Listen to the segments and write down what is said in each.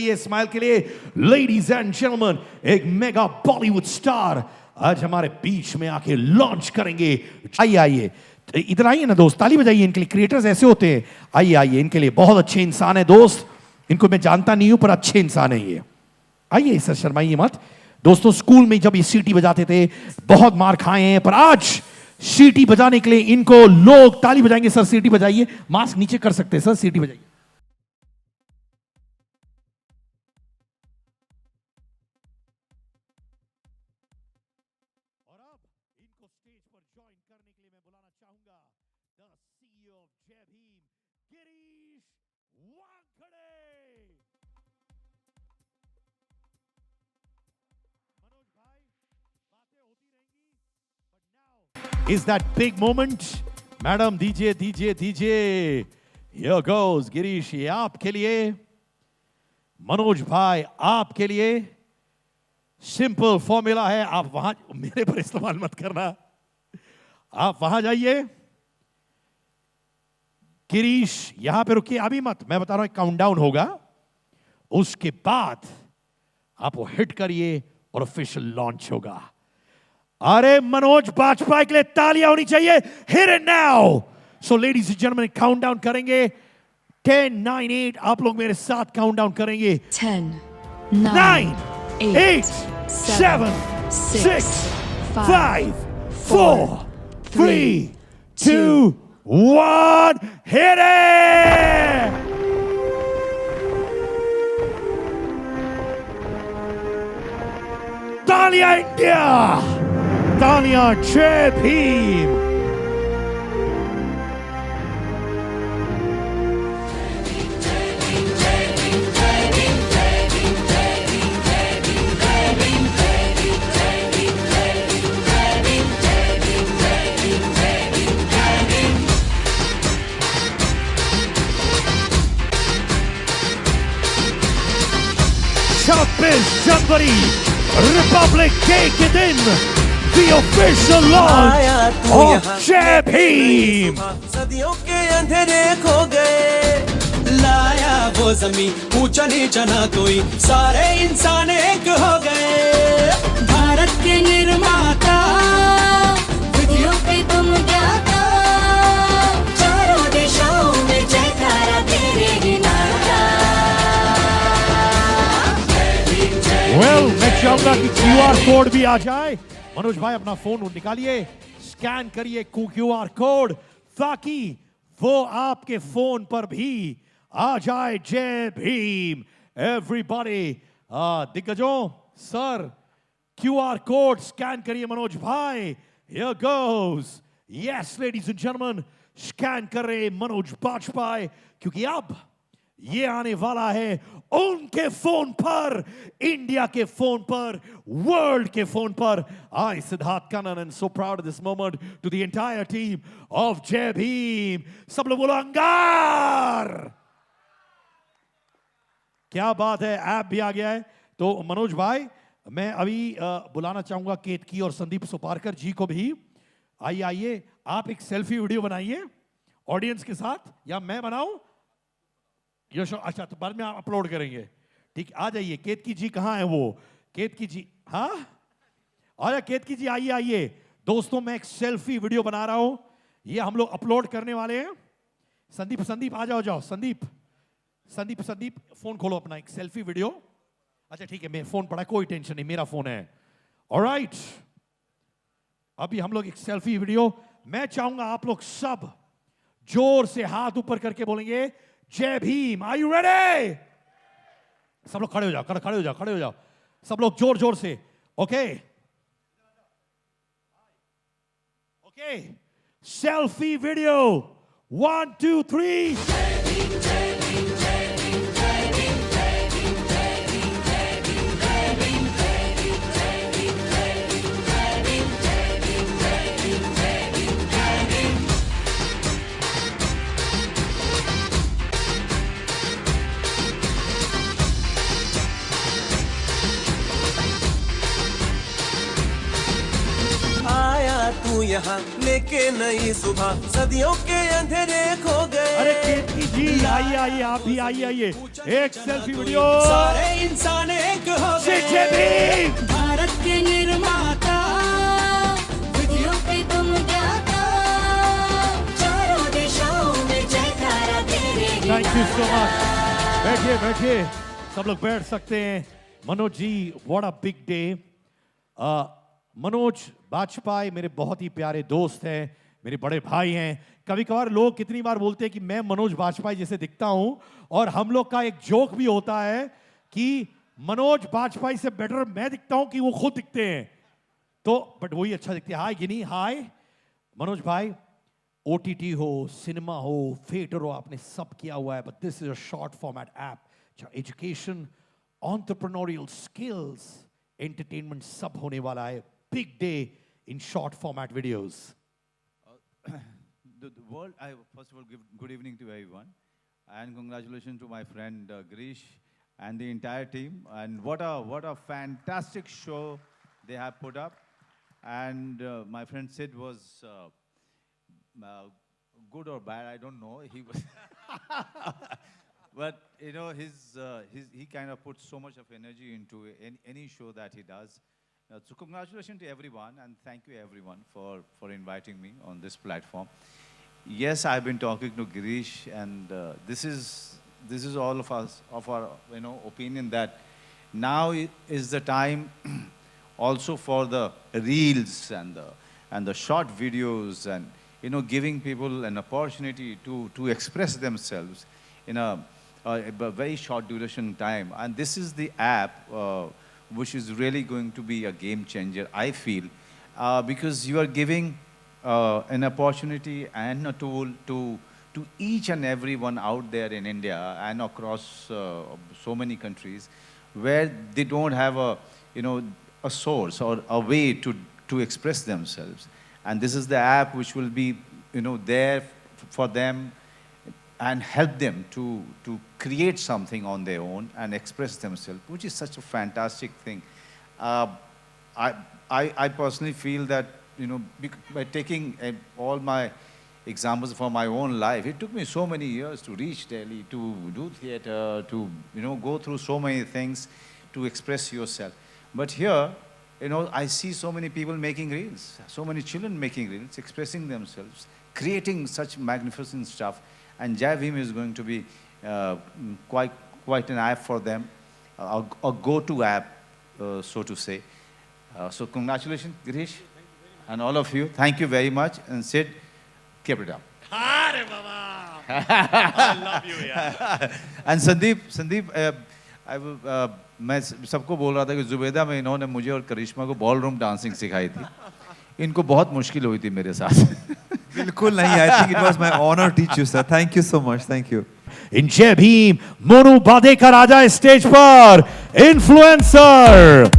चाहिए स्माइल के लिए। लेडीज एंड जेंटलमैन, एक मेगा बॉलीवुड स्टार आज हमारे बीच में आके लॉन्च करेंगे। आइए आइए, इधर आइए ना दोस्त, ताली बजाइए इनके लिए। क्रिएटर्स ऐसे होते हैं। आइए आइए, इनके लिए बहुत अच्छे इंसान है दोस्त। इनको मैं जानता नहीं हूं पर अच्छे इंसान है ये। आइए सर, शर्माइए मत दोस्तों। स्कूल में जब ये सीटी बजाते थे बहुत मार खाए हैं, पर आज सीटी बजाने के लिए इनको लोग ताली बजाएंगे। सर सीटी बजाइए, मास्क नीचे कर सकते हैं सर, सीटी बजाइए। और अब इनको स्टेज पर ज्वाइन करने के लिए मैं बुलाना चाहूंगा द सीईओ ऑफ जय भीम, गिरीश वानखेड़े। मनोज भाई, बातें होती रहेंगी, but now is that big moment. Madam दीजिए दीजिए दीजिए। Here goes गिरीश, ये आपके लिए। मनोज भाई आपके लिए। सिंपल फॉर्मूला है, आप वहां, मेरे पर इस्तेमाल मत करना, आप वहां जाइए। गिरीश यहां पे रुकिए, अभी मत, मैं बता रहा हूं काउंटडाउन होगा, उसके बाद आप वो हिट करिए और ऑफिशियल लॉन्च होगा। अरे मनोज बाजपेयी के लिए तालियां होनी चाहिए। Here and now. So ladies and gentleman, countdown करेंगे 10, 9, 8। आप लोग मेरे साथ काउंटडाउन करेंगे। 10, 9, 8, 7, 6, 5, 4, 3, 2, 1, hit it! तालियां इंडिया, तालियां जय भीम। जनवरी रिपब्लिक डे के दिन the official launch of जय भीम। सदियों के अंधेरे खो गए, लाया वो जमीन ऊंचा नीचा ना कोई, सारे इंसान एक हो गए। भारत के निर्माता, विधियों पे तुम ज्ञाता, चारों दिशाओं में जयकारा तेरे ही नाम का। Well, मैं चाहूंगा कि QR कोड भी आ जाए। मनोज भाई अपना फोन निकालिए, स्कैन करिए QR कोड, ताकि वो आपके फोन पर भी आ जाए जय भीम। एवरीबॉडी, दिग्गजों, सर QR कोड स्कैन करिए मनोज भाई। Here goes. Yes, ladies and gentlemen, scan कर रहे मनोज बाजपेयी, क्योंकि अब ये आने वाला है उनके फोन पर, इंडिया के फोन पर, वर्ल्ड के फोन पर। I, Siddharth Kannan, and so proud of this moment to the entire team of Jai Bhim. सब लोग बोलो अंगार। क्या बात है, ऐप भी आ गया है। तो मनोज भाई, मैं अभी बुलाना चाहूंगा केतकी और संदीप सुपारकर जी को भी। आइए आइए, आप एक सेल्फी वीडियो बनाइए ऑडियंस के साथ, या मैं बनाऊं? यशो, अच्छा तो बाद में आप अपलोड करेंगे, ठीक। आ जाइए, केतकी जी कहाँ है वो? केतकी जी, हाँ आया, केतकी जी आइए आइए। दोस्तों मैं एक सेल्फी वीडियो बना रहा हूं, ये हम लोग अपलोड करने वाले हैं। संदीप संदीप आ जाओ जाओ, संदीप संदीप संदीप फोन खोलो अपना, एक सेल्फी वीडियो। अच्छा ठीक है, मैं फोन पड़ा, कोई टेंशन नहीं, मेरा फोन है। ऑलराइट, अभी हम लोग एक सेल्फी वीडियो, मैं चाहूंगा आप लोग सब जोर से हाथ ऊपर करके बोलेंगे जय भीम। Are you ready? सब लोग खड़े हो जाओ, खड़े हो जाओ, खड़े हो जाओ, सब लोग जोर जोर से। Okay okay, selfie video 1, 2, 3। तू यहाँ लेके नई सुबह, सदियों के अंधेरे खो गए। अरे केतकी जी आइए आइए, आप भी आइए आइए, एक सेल्फी वीडियो। सारे जय भीम। भारत के निर्माता, विधियों के तुम ज्ञाता, चारों दिशाओं में जयकारा तेरे ही थैंक यू सो नारा। मच। बैठिए बैठिए, सब लोग बैठ सकते हैं। Manoj ji, what a big day. Manoj Bajpayee मेरे बहुत ही प्यारे दोस्त हैं, मेरे बड़े भाई हैं। कभी कभार लोग कितनी बार बोलते हैं कि मैं मनोज बाजपेयी जैसे दिखता हूं, और हम लोग का एक जोक भी होता है कि मनोज बाजपेयी से बेटर मैं दिखता हूं कि वो खुद दिखते हैं। तो बट वही अच्छा दिखते हैं। हाय गिनी, हाय मनोज भाई। ओटीटी हो, सिनेमा हो, थिएटर हो, आपने सब किया हुआ है, but this is a short format app. Education, entrepreneurial skills, entertainment सब होने वाला है। Big day in short format videos. The world, I first of all give good evening to everyone, and congratulations to my friend Girish and the entire team. And what a fantastic show they have put up. And my friend Sid was good or bad, I don't know. He was, but you know, he kind of puts so much of energy into any show that he does. So congratulations to everyone, and thank you everyone for inviting me on this platform. Yes, I've been talking to Girish, and this is all of us, of our opinion that now is the time also for the reels and the short videos, and giving people an opportunity to express themselves in a very short duration time. And this is the app which is really going to be a game changer, I feel, because you are giving an opportunity and a tool to each and everyone out there in India and across so many countries where they don't have a source or a way to express themselves. And this is the app which will be there for them and help them to create something on their own and express themselves, which is such a fantastic thing. I personally feel that, by taking all my examples from my own life, it took me so many years to reach Delhi, to do theater, to go through so many things to express yourself. But here, I see so many people making reels, so many children making reels, expressing themselves, creating such magnificent stuff. And Jai Bhim is going to be quite an app for them, a go-to app, so to say. So congratulations, Girish, and all of you. Thank you very much. And Sid, keep it up. अरे बाबा, I love you यार। And Sandeep, मैं सबको बोल रहा था कि जुबेदा में इन्होंने मुझे और करिश्मा को बॉलरूम डांसिंग सिखाई थी। इनको बहुत मुश्किल हुई थी मेरे साथ। बिल्कुल नहीं, I think it was my honor to teach you, sir. Thank you so much. Thank you. इन जय भीम, मोनू बादेकर आ जाए स्टेज पर, इन्फ्लुएंसर।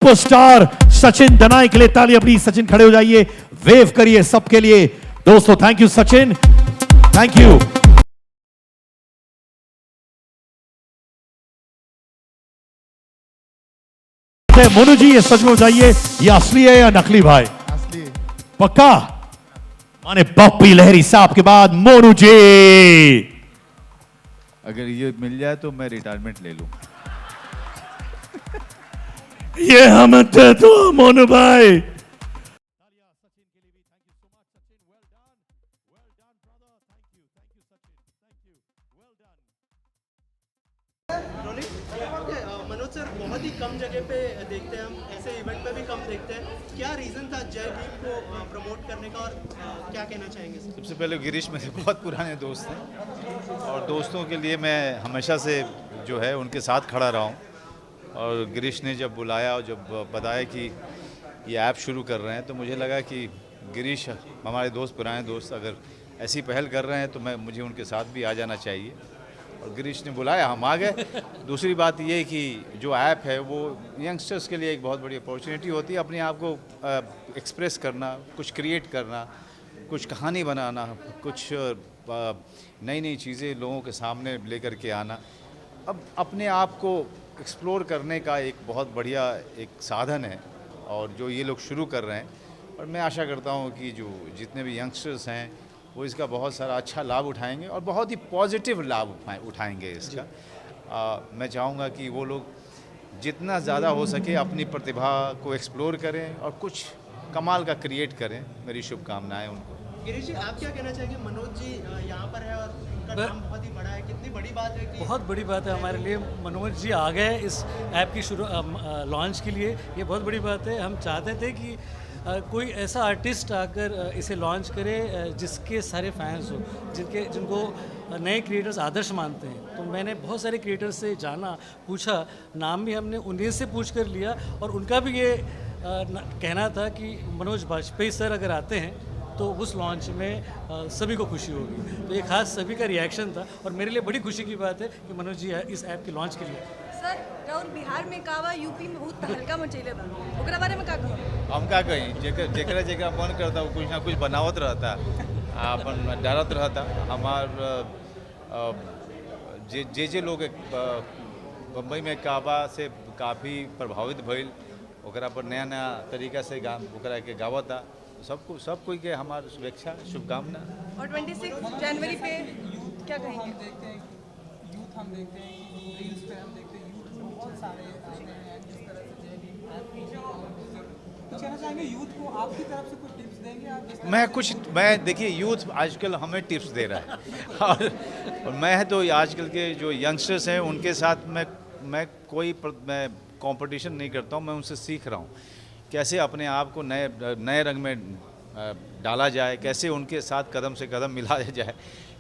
सुपरस्टार सचिन दनाई के लिए तालियां प्लीज। सचिन खड़े हो जाइए, वेव करिए सबके लिए। दोस्तों thank you Sachin, thank you. Monu ji, ये सच में बताइए, ये असली है या नकली भाई? असली है। पक्का? माने पप्पी लहरी साहब के बाद मोनू जी। अगर ये मिल जाए तो मैं रिटायरमेंट ले लूं। ये हम थे तो मोनू भाई। मनोज सर, बहुत ही कम जगह पे देखते हैं हम, ऐसे इवेंट पे भी कम देखते हैं। क्या रीज़न था जय भीम को प्रमोट करने का, और क्या कहना चाहेंगे सर? सबसे पहले गिरीश मेरे बहुत पुराने दोस्त हैं, और दोस्तों के लिए मैं हमेशा से जो है उनके साथ खड़ा रहा हूँ। और गिरीश ने जब बुलाया और जब बताया कि ये ऐप शुरू कर रहे हैं, तो मुझे लगा कि गिरीश हमारे दोस्त, पुराने दोस्त, अगर ऐसी पहल कर रहे हैं तो मुझे उनके साथ भी आ जाना चाहिए। और गिरीश ने बुलाया, हम आ गए। दूसरी बात ये कि जो ऐप है वो यंगस्टर्स के लिए एक बहुत बड़ी अपॉर्चुनिटी होती है, अपने आप को एक्सप्रेस करना, कुछ क्रिएट करना, कुछ कहानी बनाना, कुछ नई नई चीज़ें लोगों के सामने लेकर के आना। अब अपने आप को एक्सप्लोर करने का एक बहुत बढ़िया एक साधन है, और जो ये लोग शुरू कर रहे हैं और मैं आशा करता हूँ कि जो जितने भी यंगस्टर्स हैं वो इसका बहुत सारा अच्छा लाभ उठाएंगे और बहुत ही पॉजिटिव लाभ उठाएंगे इसका। मैं चाहूँगा कि वो लोग जितना ज़्यादा हो सके अपनी प्रतिभा को एक्सप्लोर करें और कुछ कमाल का क्रिएट करें। मेरी शुभकामनाएं उनको। गिरीश जी, आप क्या कहना चाहेंगे? मनोज जी यहाँ पर है और उनका नाम बहुत ही बड़ा है, कितनी बड़ी बात है कि बहुत बड़ी बात है हमारे लिए। मनोज जी आ गए इस ऐप की लॉन्च के लिए, ये बहुत बड़ी बात है। हम चाहते थे कि कोई ऐसा आर्टिस्ट आकर इसे लॉन्च करे जिसके सारे फैंस हो, जिनको नए क्रिएटर्स आदर्श मानते हैं। तो मैंने बहुत सारे क्रिएटर्स से जाना, पूछा, नाम भी हमने उन्हीं से पूछ कर लिया और उनका भी ये कहना था कि मनोज बाजपेयी सर अगर आते हैं तो उस लॉन्च में सभी को खुशी होगी। तो ये खास सभी का रिएक्शन था और मेरे लिए बड़ी खुशी की बात है कि मनोज जी इस ऐप के लॉन्च के लिए। सर और बिहार में कावा, यूपी में बहुत तहलका मचैले बा, ओकरा बारे में का कहो? हम का कहीं जेकरा जेकरा मन करता वो कुछ ना कुछ बनावत रहता, अपन डालत रहता। हमार जे लोग बम्बई में काबा से काफ़ी प्रभावित भइल, ओकरा पर नया नया तरीका से ओकरा के गावता। सब कोई के हमार शुभेच्छा, शुभकामना। और 26 जनवरी पे क्या कहेंगे? हम देखते हैं यूथ, हम देखते हैं रील्स पे, हम देखते हैं यूथ बहुत सारे आते हैं जिस तरह से जय भीम ऐप कुछ कहना चाहेंगे यूथ को, आपकी तरफ से कुछ टिप्स देंगे आप? जिस तरह मैं देखिए यूथ आजकल हमें टिप्स दे रहा है और मैं तो आजकल के जो यंगस्टर्स हैं उनके साथ मैं कोई कंपटीशन नहीं करता हूँ। मैं उनसे सीख रहा हूँ कैसे अपने आप को नए रंग में डाला जाए, कैसे उनके साथ कदम से कदम मिलाया जाए,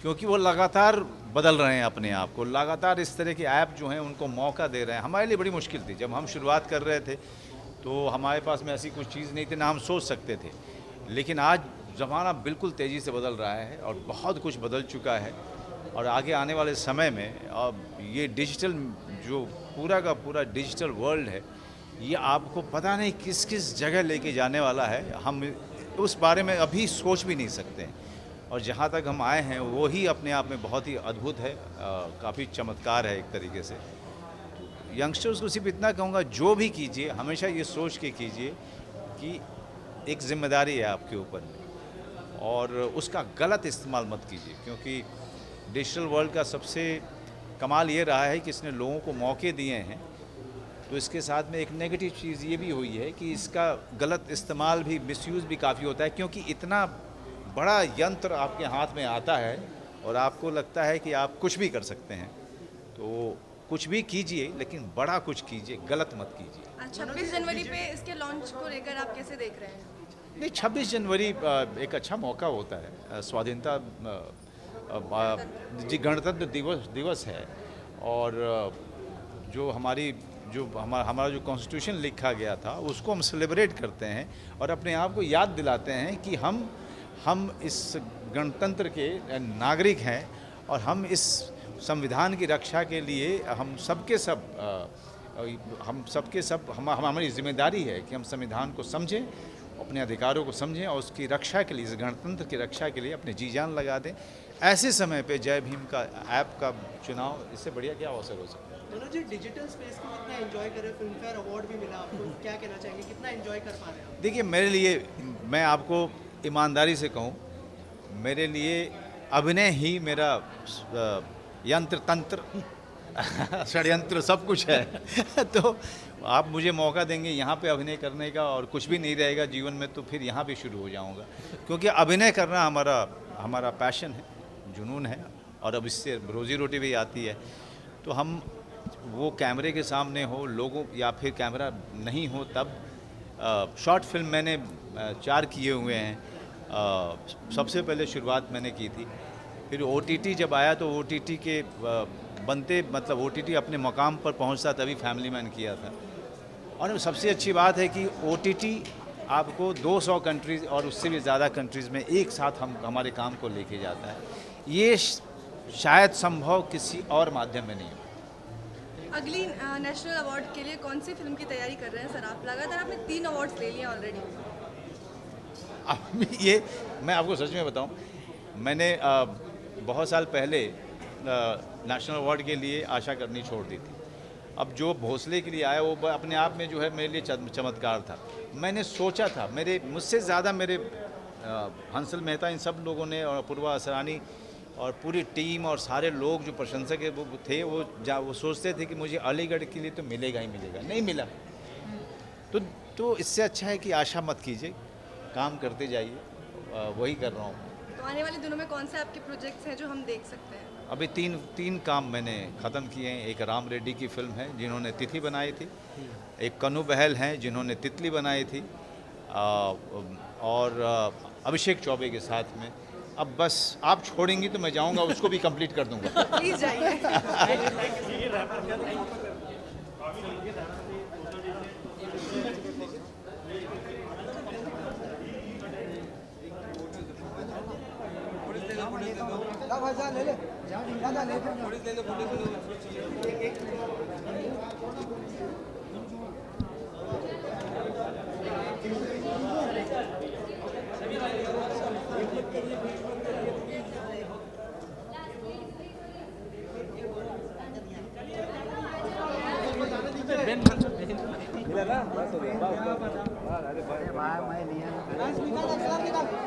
क्योंकि वो लगातार बदल रहे हैं अपने आप को। लगातार इस तरह के ऐप जो हैं उनको मौका दे रहे हैं। हमारे लिए बड़ी मुश्किल थी जब हम शुरुआत कर रहे थे, तो हमारे पास में ऐसी कुछ चीज़ नहीं थी, ना हम सोच सकते थे। लेकिन आज ज़माना बिल्कुल तेज़ी से बदल रहा है और बहुत कुछ बदल चुका है और आगे आने वाले समय में अब ये डिजिटल जो पूरा का पूरा डिजिटल वर्ल्ड है, ये आपको पता नहीं किस किस जगह लेके जाने वाला है। हम उस बारे में अभी सोच भी नहीं सकते हैं और जहाँ तक हम आए हैं वो ही अपने आप में बहुत ही अद्भुत है, काफ़ी चमत्कार है एक तरीके से। यंगस्टर्स को सिर्फ इतना कहूँगा, जो भी कीजिए हमेशा ये सोच के कीजिए कि एक जिम्मेदारी है आपके ऊपर और उसका गलत इस्तेमाल मत कीजिए, क्योंकि डिजिटल वर्ल्ड का सबसे कमाल ये रहा है कि इसने लोगों को मौके दिए हैं। तो इसके साथ में एक नेगेटिव चीज़ ये भी हुई है कि इसका गलत इस्तेमाल भी, मिसयूज़ भी काफ़ी होता है, क्योंकि इतना बड़ा यंत्र आपके हाथ में आता है और आपको लगता है कि आप कुछ भी कर सकते हैं। तो कुछ भी कीजिए लेकिन बड़ा कुछ कीजिए, गलत मत कीजिए। 26 जनवरी पे इसके लॉन्च को लेकर आप कैसे देख रहे हैं? नहीं, 26 जनवरी एक अच्छा मौका होता है। स्वाधीनता जी गणतंत्र दिवस है और जो हमारा जो कॉन्स्टिट्यूशन लिखा गया था उसको हम सेलिब्रेट करते हैं और अपने आप को याद दिलाते हैं कि हम इस गणतंत्र के नागरिक हैं और हम इस संविधान की रक्षा के लिए हम सबके सब हमारी जिम्मेदारी है कि हम संविधान को समझें, अपने अधिकारों को समझें और उसकी रक्षा के लिए, इस गणतंत्र की रक्षा के लिए अपने जी जान लगा दें। ऐसे समय पे जय भीम का ऐप का चुनाव, इससे बढ़िया क्या अवसर हो सकता है। मनोज जी, डिजिटल स्पेस को कितना एंजॉय कर रहे हैं? फिल्म फेयर अवार्ड भी मिला आपको, क्या कहना चाहेंगे, कितना एंजॉय कर पा रहे हैं आप? देखिए, मेरे लिए, मैं आपको ईमानदारी से कहूँ, मेरे लिए अभिनय ही मेरा यंत्र तंत्र षड्यंत्र सब कुछ है। तो आप मुझे मौका देंगे यहाँ पे अभिनय करने का और कुछ भी नहीं रहेगा जीवन में, तो फिर यहाँ पे शुरू हो जाऊँगा, क्योंकि अभिनय करना हमारा पैशन है, जुनून है और अब इससे रोजी रोटी भी आती है। तो हम वो कैमरे के सामने हो लोगों या फिर कैमरा नहीं हो तब शॉर्ट फिल्म मैंने 4 किए हुए हैं। सबसे पहले शुरुआत मैंने की थी, फिर OTT जब आया तो OTT के बनते, मतलब OTT अपने मकाम पर पहुंचता तभी फैमिली मैन किया था। और सबसे अच्छी बात है कि OTT आपको 200 कंट्रीज़ और उससे भी ज़्यादा कंट्रीज़ में एक साथ हमारे काम को लेके जाता है। ये शायद संभव किसी और माध्यम में नहीं हो। अगली नेशनल अवार्ड के लिए कौन सी फिल्म की तैयारी कर रहे हैं सर आप? लगातार आपने 3 अवार्ड्स ले लिए ऑलरेडी। अब ये मैं आपको सच में बताऊं, मैंने बहुत साल पहले नेशनल अवार्ड के लिए आशा करनी छोड़ दी थी। अब जो भोसले के लिए आया वो अपने आप में जो है मेरे लिए चमत्कार था। मैंने सोचा था, मुझसे ज़्यादा मेरे हंसल मेहता इन सब लोगों ने और अपूर्वा असरानी और पूरी टीम और सारे लोग जो प्रशंसक है वो थे, वो सोचते थे कि मुझे अलीगढ़ के लिए तो मिलेगा ही मिलेगा, नहीं मिला। तो इससे अच्छा है कि आशा मत कीजिए, काम करते जाइए, वही कर रहा हूँ। तो आने वाले दिनों में कौन से आपके प्रोजेक्ट्स हैं जो हम देख सकते हैं? अभी तीन काम मैंने ख़त्म किए हैं। एक राम रेड्डी की फिल्म है जिन्होंने तिथि बनाई थी, एक कन्नू बहल हैं जिन्होंने तितली बनाई थी, और अभिषेक चौबे के साथ में। अब बस आप छोड़ेंगी तो मैं जाऊंगा, उसको भी कंप्लीट कर दूंगा। प्लीज जाइए। निकाल